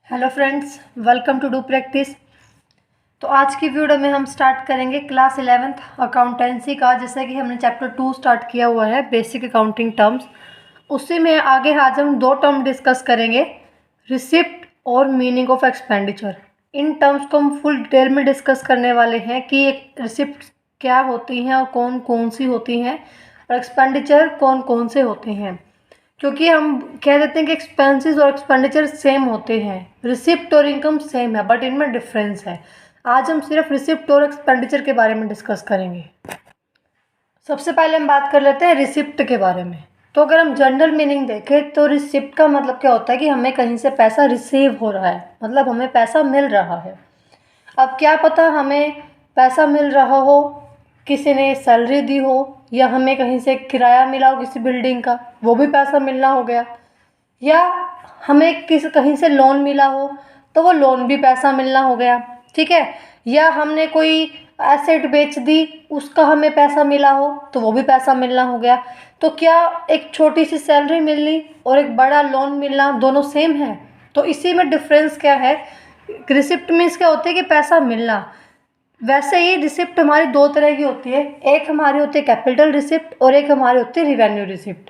Hello friends, welcome to do practice. तो आज की वीडियो में हम स्टार्ट करेंगे क्लास 11th अकाउंटेंसी का। जैसे कि हमने चैप्टर 2 स्टार्ट किया हुआ है, बेसिक अकाउंटिंग टर्म्स। उसी में आगे आज हम दो टर्म डिस्कस करेंगे, रिसिप्ट और meaning of expenditure. In terms को हम फुल डिटेल में डिस्कस करने वाले हैं कि एक रिसिप्ट क्या होती हैं और कौन कौन सी होती हैं, और एक्सपेंडिचर कौन कौन से होते हैं। क्योंकि हम कह देते हैं कि एक्सपेंसेस और एक्सपेंडिचर सेम होते हैं, रिसिप्ट और इनकम सेम है, बट इनमें डिफरेंस है। आज हम सिर्फ रिसिप्ट और एक्सपेंडिचर के बारे में डिस्कस करेंगे। सबसे पहले हम बात कर लेते हैं रिसिप्ट के बारे में। तो अगर हम जनरल मीनिंग देखें तो रिसिप्ट का मतलब क्या होता है कि हमें कहीं से पैसा रिसीव हो रहा है, मतलब हमें पैसा मिल रहा है। अब क्या पता हमें पैसा मिल रहा हो, किसी ने सैलरी दी हो, या हमें कहीं से किराया मिला हो किसी बिल्डिंग का, वो भी पैसा मिलना हो गया, या हमें कहीं से लोन मिला हो तो वो लोन भी पैसा मिलना हो गया। ठीक है। या हमने कोई एसेट बेच दी, उसका हमें पैसा मिला हो तो वो भी पैसा मिलना हो गया। तो क्या एक छोटी सी सैलरी मिलनी और एक बड़ा लोन मिलना दोनों सेम है? तो इसी में डिफरेंस क्या है। रिसिप्ट मीन्स क्या होता है कि पैसा मिलना। वैसे ही रिसिप्ट हमारी दो तरह की होती है, एक हमारी होती है कैपिटल रिसिप्ट और एक हमारी होती है रिवेन्यू रिसिप्ट।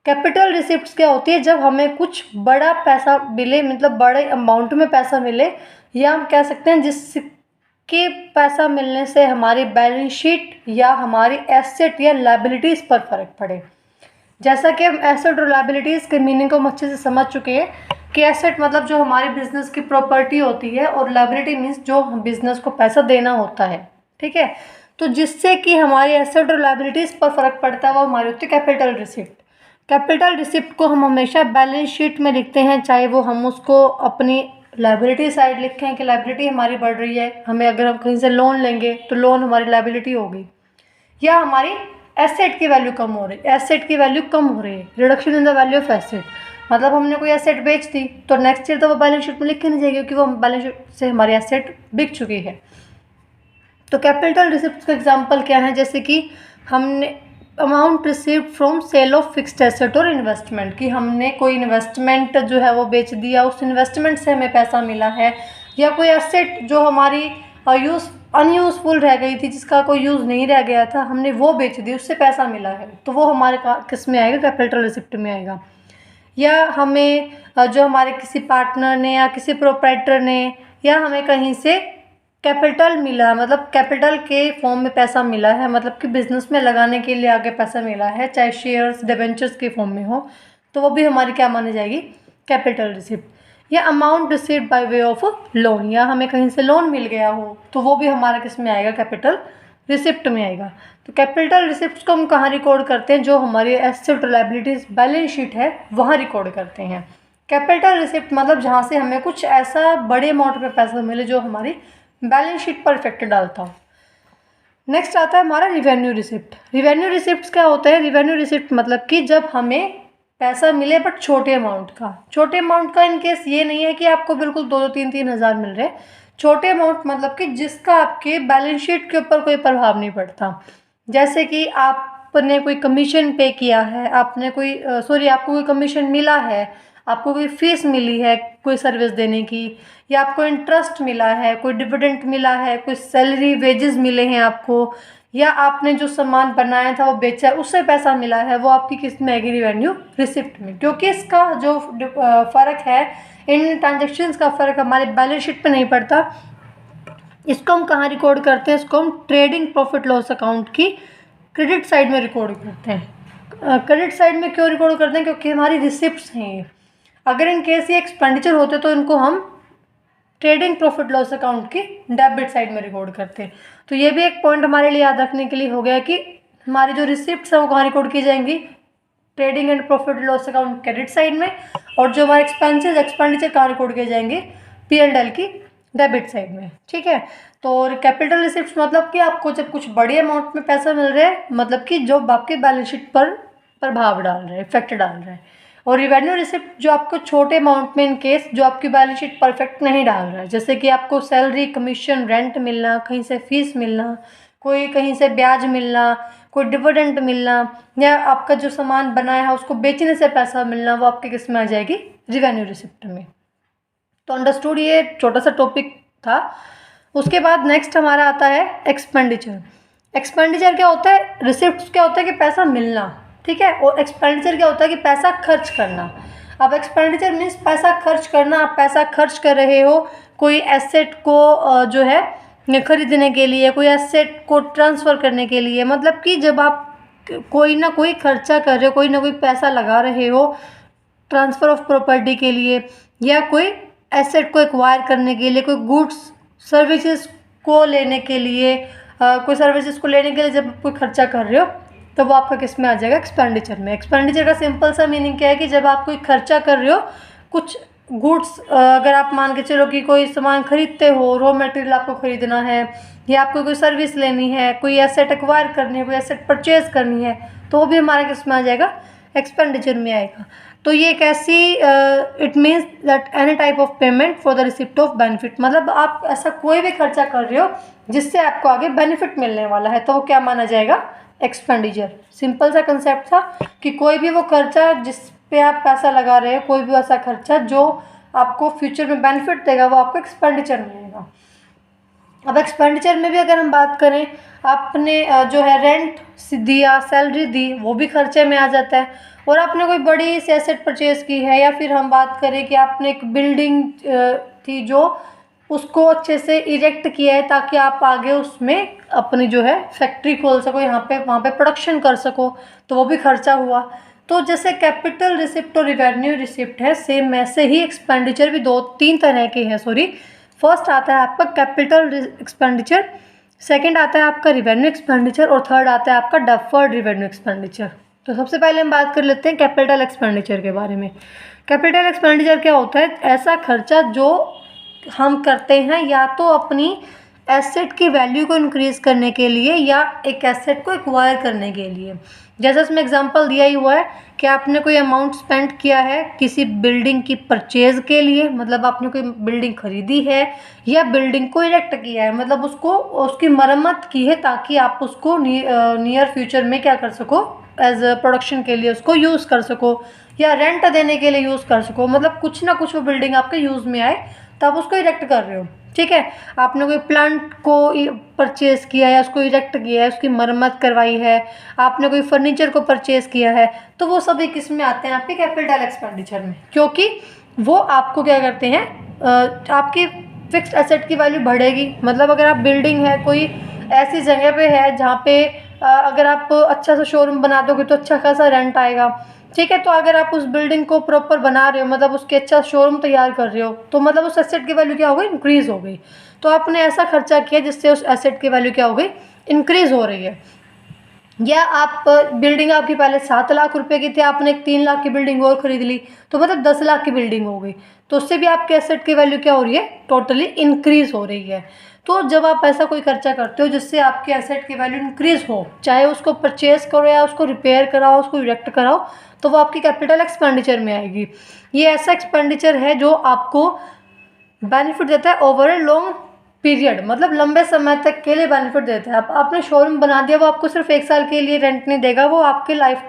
कैपिटल रिसिप्ट्स क्या होती है, जब हमें कुछ बड़ा पैसा मिले, मतलब बड़े अमाउंट में पैसा मिले, या हम कह सकते हैं जिसके पैसा मिलने से हमारी बैलेंस शीट या हमारी एसेट या लायबिलिटीज़ पर फर्क पड़े। जैसा कि हम एसेट और लायबिलिटीज़ के मीनिंग को हम अच्छे से समझ चुके हैं कि एसेट मतलब जो हमारे बिजनेस की प्रॉपर्टी होती है, और लायबिलिटी मीन्स जो बिजनेस को पैसा देना होता है। ठीक है। तो जिससे कि हमारी एसेट और लायबिलिटीज़ पर फर्क पड़ता है वो हमारी होती है कैपिटल रिसिप्ट। कैपिटल रिसिप्ट को हम हमेशा बैलेंस शीट में लिखते हैं, चाहे वो हम उसको अपनी लायबिलिटी साइड लिखें कि लायबिलिटी हमारी बढ़ रही है, हमें अगर हम कहीं से लोन लेंगे तो लोन हमारी लायबिलिटी होगी, या हमारी एसेट की वैल्यू कम हो रही, एसेट की वैल्यू कम हो रही है, reduction in the value of asset. मतलब हमने कोई एसेट बेच दी तो नेक्स्ट ईयर तो वो बैलेंस शीट में लिखी नहीं जाएगी, क्योंकि वो बैलेंस शीट से हमारी एसेट बिक चुकी है। तो कैपिटल रिसिप्ट का एग्जांपल क्या है, जैसे कि हमने amount received from sale of fixed asset और इन्वेस्टमेंट, कि हमने कोई इन्वेस्टमेंट जो है वो बेच दिया, उस इन्वेस्टमेंट से हमें पैसा मिला है, या कोई एसेट जो हमारी अनयूज़फुल रह गई थी, जिसका कोई यूज़ नहीं रह गया था, हमने वो बेच दी, उससे पैसा मिला है, तो वो हमारे किस में आएगा, कैपिटल रिसिप्ट में आएगा। या हमें जो हमारे किसी पार्टनर ने या किसी प्रोप्राइटर ने, या हमें कहीं से कैपिटल मिला, मतलब कैपिटल के फॉर्म में पैसा मिला है, मतलब कि बिजनेस में लगाने के लिए आगे पैसा मिला है, चाहे शेयर्स डिबेंचर्स के फॉर्म में हो, तो वो भी हमारी क्या मानी जाएगी, कैपिटल रिसिप्ट। या amount received by way of loan, या हमें कहीं से लोन मिल गया हो तो वो भी हमारा किस में आएगा, कैपिटल रिसिप्ट में आएगा। तो कैपिटल रिसिप्ट को हम कहाँ रिकॉर्ड करते हैं, जो हमारी एसेट लायबिलिटीज बैलेंस शीट है वहाँ रिकॉर्ड करते हैं। कैपिटल रिसिप्ट मतलब जहाँ से हमें कुछ ऐसा बड़े अमाउंट में पैसा मिले जो हमारी बैलेंस शीट पर इफेक्ट डालता हो। नेक्स्ट आता है हमारा रिवेन्यू रिसिप्ट। रिवेन्यू रिसिप्ट क्या होता है, रिवेन्यू रिसिप्ट मतलब कि जब हमें पैसा मिले बट छोटे अमाउंट का। छोटे अमाउंट का इन केस ये नहीं है कि आपको बिल्कुल 2-3 हज़ार मिल रहे। छोटे अमाउंट मतलब कि जिसका आपके बैलेंस शीट के ऊपर कोई प्रभाव नहीं पड़ता। जैसे कि आपने कोई कमीशन पे किया है, आपने कोई आपको कोई कमीशन मिला है, आपको कोई फीस मिली है कोई सर्विस देने की, या आपको इंटरेस्ट मिला है, कोई डिविडेंड मिला है, कोई सैलरी वेजेस मिले हैं आपको, या आपने जो सामान बनाया था वो बेचा है उससे पैसा मिला है, वो आपकी किस में आएगी, रिवेन्यू रिसिप्ट में। क्योंकि इसका जो फ़र्क है, इन ट्रांजेक्शन्स का फ़र्क हमारे बैलेंस शीट पे नहीं पड़ता। इसको हम कहाँ रिकॉर्ड करते हैं, इसको हम ट्रेडिंग प्रॉफिट लॉस अकाउंट की क्रेडिट साइड में रिकॉर्ड करते हैं। क्रेडिट साइड में क्यों रिकॉर्ड करते हैं, क्योंकि हमारी रिसिप्ट्स हैं ये। अगर इन केस ये एक्सपेंडिचर होते तो इनको हम ट्रेडिंग प्रॉफिट लॉस अकाउंट की डेबिट साइड में रिकॉर्ड करते हैं। तो ये भी एक पॉइंट हमारे लिए याद रखने के लिए हो गया कि हमारी जो रिसिप्ट्स हैं वो कहाँ रिकॉर्ड की जाएंगी, trading and profit loss account credit side में, और जो हमारे एक्सपेंडिचर कहाँ रिकॉर्ड किए जाएंगे, P&L की डेबिट साइड में। ठीक है। तो कैपिटल रिसिप्ट्स मतलब कि आपको जब कुछ बड़े अमाउंट में पैसा मिल रहा है, मतलब कि जो आपके बैलेंस शीट पर प्रभाव डाल रहा है, इफेक्ट डाल रहा है। और रिवेन्यू रिसिप्ट जो आपको छोटे अमाउंट में, इन केस जो आपकी बैलेंस शीट परफेक्ट नहीं डाल रहा है, जैसे कि आपको सैलरी, कमीशन, रेंट मिलना, कहीं से फीस मिलना, कोई कहीं से ब्याज मिलना, कोई डिविडेंड मिलना, या आपका जो सामान बनाया है उसको बेचने से पैसा मिलना, वो आपके किस में आ जाएगी, रिवेन्यू रिसिप्ट में। तो तो अंडरस्टूड, ये छोटा सा टॉपिक था। उसके बाद नेक्स्ट हमारा आता है एक्सपेंडिचर। एक्सपेंडिचर क्या होता है? रिसिप्ट क्या होता है कि पैसा मिलना, ठीक है। और एक्सपेंडिचर क्या होता है कि पैसा खर्च करना। अब एक्सपेंडिचर मीन्स पैसा खर्च करना। आप पैसा खर्च कर रहे हो कोई एसेट को जो है खरीदने के लिए, कोई एसेट को ट्रांसफ़र करने के लिए। मतलब कि जब आप कोई ना कोई खर्चा कर रहे हो, कोई ना कोई पैसा लगा रहे हो ट्रांसफ़र ऑफ प्रॉपर्टी के लिए, या कोई एसेट को एक्वायर करने के लिए, कोई गुड्स सर्विसेज को लेने के लिए, कोई सर्विसेज को लेने के लिए जब कोई खर्चा कर रहे हो तो वो आपका किस में आ जाएगा? एक्सपेंडिचर में। एक्सपेंडिचर का सिंपल सा मीनिंग क्या है कि जब आप कोई खर्चा कर रहे हो, कुछ गुड्स, अगर आप मान के चलो कि कोई सामान खरीदते हो, रॉ मटेरियल आपको खरीदना है, या आपको कोई सर्विस लेनी है, कोई एसेट एक्वायर करनी है, कोई एसेट परचेज करनी है, तो वो भी हमारा किस में आ जाएगा? एक्सपेंडिचर में आएगा। तो ये एक ऐसी it means that any type of payment for the receipt of benefit. मतलब आप ऐसा कोई भी खर्चा कर रहे हो जिससे आपको आगे बेनिफिट मिलने वाला है, तो वो क्या माना जाएगा? एक्सपेंडिचर। सिंपल सा कंसेप्ट था कि कोई भी वो खर्चा जिस पे आप पैसा लगा रहे हो, कोई भी ऐसा खर्चा जो आपको फ्यूचर में बेनिफिट देगा, वो आपको एक्सपेंडिचर मिलेगा। अब एक्सपेंडिचर में भी अगर हम बात करें, आपने जो है रेंट दिया, सैलरी दी, वो भी खर्चे में आ जाता है। और आपने कोई बड़ी सी एसेट परचेज़ की है, या फिर हम बात करें कि आपने एक बिल्डिंग थी जो उसको अच्छे से इरेक्ट किया है ताकि आप आगे उसमें अपनी जो है फैक्ट्री खोल सको, वहाँ पे प्रोडक्शन कर सको, तो वो भी खर्चा हुआ। तो जैसे कैपिटल रिसिप्ट और रिवेन्यू रिसिप्ट है, सेम ऐसे ही एक्सपेंडिचर भी तीन तरह के हैं। फर्स्ट आता है आपका कैपिटल एक्सपेंडिचर, सेकंड आता है आपका रिवेन्यू एक्सपेंडिचर, और थर्ड आता है आपका डेफर्ड रिवेन्यू एक्सपेंडिचर। तो सबसे पहले हम बात कर लेते हैं कैपिटल एक्सपेंडिचर के बारे में। कैपिटल एक्सपेंडिचर क्या होता है? ऐसा खर्चा जो हम करते हैं या तो अपनी एसेट की वैल्यू को इंक्रीज़ करने के लिए, या एक एसेट को एक्वायर करने के लिए। जैसे इसमें एग्जांपल दिया ही हुआ है कि आपने कोई अमाउंट स्पेंड किया है किसी बिल्डिंग की परचेज़ के लिए, मतलब आपने कोई बिल्डिंग खरीदी है, या बिल्डिंग को इरेक्ट किया है, मतलब उसकी मरम्मत की है ताकि आप उसको नियर फ्यूचर में क्या कर सको? एज प्रोडक्शन के लिए उसको यूज़ कर सको, या रेंट देने के लिए यूज़ कर सको। मतलब कुछ ना कुछ वो बिल्डिंग आपके यूज़ में आए, तब उसको इरेक्ट कर रहे हो, ठीक है। आपने कोई प्लांट को परचेज़ किया है, उसको इरेक्ट किया है, उसकी मरम्मत करवाई है, आपने कोई फर्नीचर को परचेज़ किया है, तो वो सभी किस में आते हैं? आपके कैपिटल एक्सपेंडिचर में, क्योंकि वो आपको क्या करते हैं? आपकी फिक्स्ड एसेट की वैल्यू बढ़ेगी। मतलब अगर आप बिल्डिंग है कोई ऐसी जगह पे है जहाँ पे अगर आप अच्छा सा शोरूम बना दोगे तो अच्छा खासा रेंट आएगा, ठीक है। तो अगर आप उस बिल्डिंग को प्रॉपर बना रहे हो, मतलब उसके अच्छा शोरूम तैयार कर रहे हो, तो मतलब उस एसेट की वैल्यू क्या हो गई? इंक्रीज़ हो गई। तो आपने ऐसा खर्चा किया जिससे उस एसेट की वैल्यू क्या हो गई? इंक्रीज़ हो रही है। या आप बिल्डिंग आपकी पहले 7 लाख रुपए की थी, आपने एक 3 लाख की बिल्डिंग और ख़रीद ली, तो मतलब 10 लाख की बिल्डिंग हो गई। तो उससे भी आपके एसेट की वैल्यू क्या हो रही है? टोटली इंक्रीज़ हो रही है। तो जब आप ऐसा कोई खर्चा करते हो जिससे आपके एसेट की वैल्यू इंक्रीज़ हो, चाहे उसको परचेज़ करो या उसको रिपेयर कराओ, उसको इरेक्ट कराओ, तो वो आपकी कैपिटल एक्सपेंडिचर में आएगी। ये ऐसा एक्सपेंडिचर है जो आपको बेनिफिट देता है ओवर ए लॉन्ग पीरियड, मतलब लंबे समय तक के लिए बेनिफिट देता है। आपने शोरूम बना दिया, वो आपको सिर्फ 1 साल के लिए रेंट नहीं देगा, वो आपके लाइफ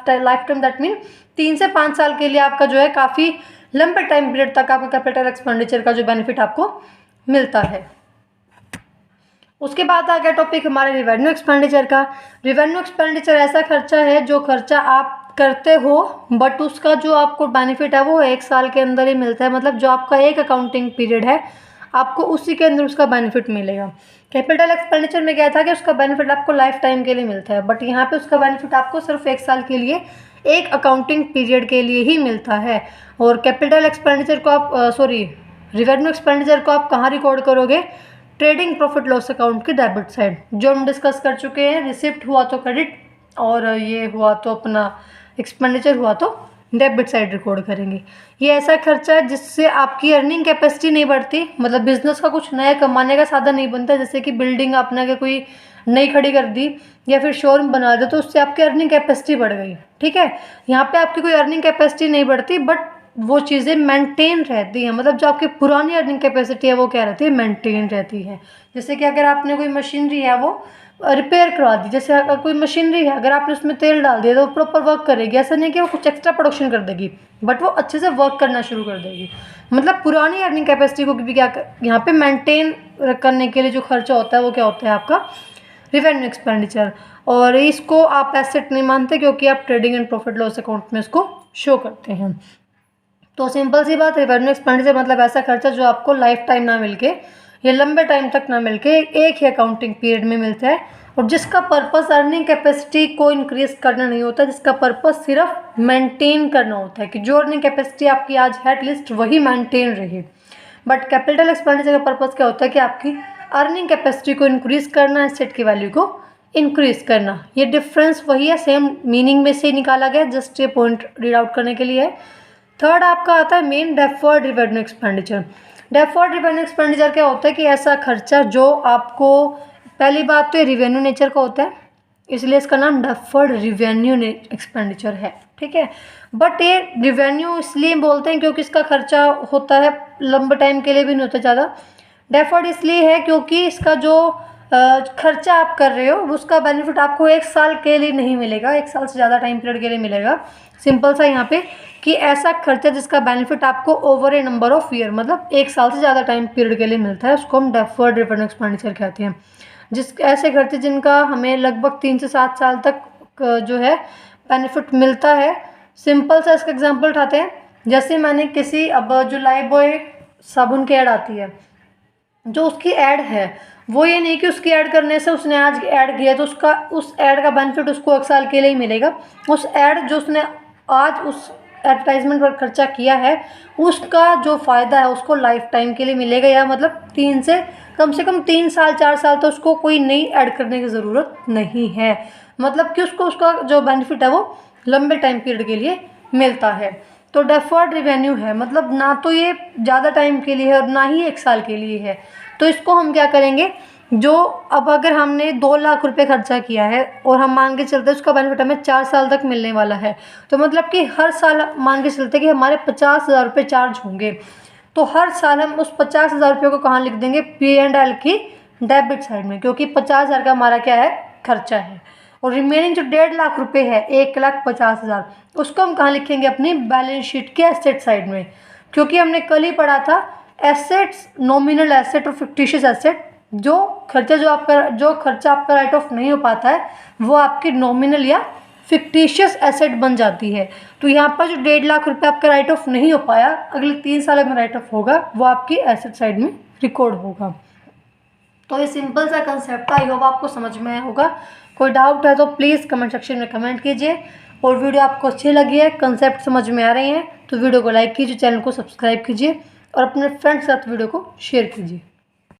टाइम, दैट मीन 3 से 5 साल के लिए आपका जो है काफ़ी लंबे टाइम पीरियड तक आपका कैपिटल एक्सपेंडिचर का जो बेनिफिट आपको मिलता है। उसके बाद आ गया टॉपिक हमारे रिवेन्यू एक्सपेंडिचर का। रिवेन्यू एक्सपेंडिचर ऐसा खर्चा है जो खर्चा आप करते हो, बट उसका जो आपको बेनिफिट है वो 1 साल के अंदर ही मिलता है। मतलब जो आपका एक अकाउंटिंग पीरियड है, आपको उसी के अंदर उसका बेनिफिट मिलेगा। कैपिटल एक्सपेंडिचर में क्या था कि उसका बेनिफिट आपको लाइफ टाइम के लिए मिलता है, बट यहाँ पे उसका बेनिफिट आपको सिर्फ 1 साल के लिए, एक अकाउंटिंग पीरियड के लिए ही मिलता है। और कैपिटल एक्सपेंडिचर को आप रिवेन्यू एक्सपेंडिचर को आप कहाँ रिकॉर्ड करोगे? ट्रेडिंग प्रॉफिट लॉस अकाउंट की डेबिट साइड, जो हम डिस्कस कर चुके हैं। रिसिप्ट हुआ तो क्रेडिट, और ये हुआ तो अपना एक्सपेंडिचर हुआ तो डेबिट साइड रिकॉर्ड करेंगे। ये ऐसा खर्चा है जिससे आपकी अर्निंग कैपेसिटी नहीं बढ़ती, मतलब बिजनेस का कुछ नया कमाने का साधन नहीं बनता। जैसे कि बिल्डिंग आपने अगर कोई नई खड़ी कर दी या फिर शोरूम बना दिया, तो उससे आपकी अर्निंग कैपेसिटी बढ़ गई, ठीक है। यहाँ पे आपकी कोई अर्निंग कैपेसिटी नहीं बढ़ती, बट वो चीज़ें मेंटेन रहती हैं। मतलब जो आपकी पुरानी अर्निंग कैपेसिटी है वो क्या रहती है? मेंटेन रहती है। जैसे कि अगर आपने कोई मशीनरी है वो रिपेयर करवा दी। जैसे अगर कोई मशीनरी है, अगर आपने उसमें तेल डाल दिया तो वो प्रॉपर वर्क करेगी, ऐसा नहीं कि वो कुछ एक्स्ट्रा प्रोडक्शन कर देगी, बट वो अच्छे से वर्क करना शुरू कर देगी। मतलब पुरानी अर्निंग कैपेसिटी को भी क्या यहाँ पे मेंटेन करने के लिए जो खर्चा होता है वो क्या होता है आपका रिवेन्यू एक्सपेंडिचर। और इसको आप एसेट नहीं मानते क्योंकि आप trading and profit loss account में इसको शो करते हैं। तो सिंपल सी बात, रेवेन्यू एक्सपेंडिचर मतलब ऐसा खर्चा जो आपको लाइफ टाइम ना मिलके या लंबे टाइम तक ना मिलके एक ही अकाउंटिंग पीरियड में मिलता है, और जिसका पर्पस अर्निंग कैपेसिटी को इंक्रीज करना नहीं होता, जिसका पर्पस सिर्फ मेंटेन करना होता है कि जो अर्निंग कैपेसिटी आपकी आज है एटलीस्ट वही मेंटेन रहे। बट कैपिटल एक्सपेंडिचर का पर्पस क्या होता है कि आपकी अर्निंग कैपेसिटी को इंक्रीज करना, एसेट की वैल्यू को इंक्रीज करना। ये डिफरेंस वही है, सेम मीनिंग में से निकाला गया, जस्ट ये पॉइंट रीड आउट करने के लिए है। थर्ड आपका आता है main deferred revenue expenditure. Deferred revenue expenditure क्या होता है कि ऐसा खर्चा जो आपको, पहली बात तो ये रिवेन्यू नेचर का होता है, इसलिए इसका नाम डेफर्ड रिवेन्यू एक्सपेंडिचर है, ठीक है। बट ये रिवेन्यू इसलिए बोलते हैं क्योंकि इसका खर्चा होता है लंबे टाइम के लिए भी नहीं होता ज़्यादा। डेफर्ड इसलिए है क्योंकि इसका जो खर्चा आप कर रहे हो उसका बेनिफिट आपको 1 साल के लिए नहीं मिलेगा, 1 साल से ज़्यादा टाइम पीरियड के लिए मिलेगा। सिंपल सा यहाँ पे कि ऐसा खर्चा जिसका बेनिफिट आपको over A number of year, मतलब 1 साल से ज़्यादा टाइम पीरियड के लिए मिलता है, उसको हम डेफर्ड रिवेन्यू एक्सपेंडिचर कहते हैं। ऐसे खर्चे जिनका हमें लगभग 3 से 7 साल तक जो है बेनिफिट मिलता है। सिंपल सा इसका एग्जांपल उठाते हैं, जैसे मैंने किसी, अब जो लाइफबॉय साबुन की ऐड आती है, जो उसकी ऐड है वो ये नहीं कि उसकी ऐड करने से उसने आज ऐड किया तो उसका उस ऐड का बेनिफिट उसको 1 साल के लिए ही मिलेगा। उस ऐड जो उसने आज उस एडवर्टाइजमेंट पर खर्चा किया है उसका जो फ़ायदा है उसको लाइफ टाइम के लिए मिलेगा, या मतलब 3 से कम 3 साल 4 साल तो उसको कोई नई ऐड करने की ज़रूरत नहीं है। मतलब कि उसको उसका जो बेनिफिट है वो लंबे टाइम पीरियड के लिए मिलता है। तो डेफर्ड रिवेन्यू है, मतलब ना तो ये ज़्यादा टाइम के लिए है और ना ही 1 साल के लिए है। तो इसको हम क्या करेंगे, जो अब अगर हमने 2 लाख रुपए खर्चा किया है और हम मान के चलते उसका बेनिफिट हमें 4 साल तक मिलने वाला है, तो मतलब कि हर साल मान के चलते कि हमारे 50,000 रुपये चार्ज होंगे, तो हर साल हम उस 50,000 रुपये को कहाँ लिख देंगे, P&L की डेबिट साइड में, क्योंकि 50,000 का हमारा क्या है, खर्चा है। और रिमेनिंग जो 1.5 लाख रुपए है, 1,50,000, उसको हम कहाँ लिखेंगे, अपनी बैलेंस शीट के एसेट साइड में। क्योंकि हमने कल ही पढ़ा था एसेट्स, नॉमिनल एसेट और फिक्टिशियस एसेट, जो खर्चा आपका राइट ऑफ नहीं हो पाता है वो आपकी नॉमिनल या फिक्टिशियस एसेट बन जाती है। तो यहाँ पर जो 1.5 लाख रुपए आपका राइट ऑफ नहीं हो पाया, अगले 3 साल में राइट ऑफ होगा, वो आपकी एसेट साइड में रिकॉर्ड होगा। तो ये सिंपल सा कंसेप्ट था, आई होप आपको समझ में आया होगा। कोई डाउट है तो प्लीज़ कमेंट सेक्शन में कमेंट कीजिए, और वीडियो आपको अच्छी लगी है, कंसेप्ट समझ में आ रहे हैं तो वीडियो को लाइक कीजिए, चैनल को सब्सक्राइब कीजिए और अपने फ्रेंड्स के साथ वीडियो को शेयर कीजिए।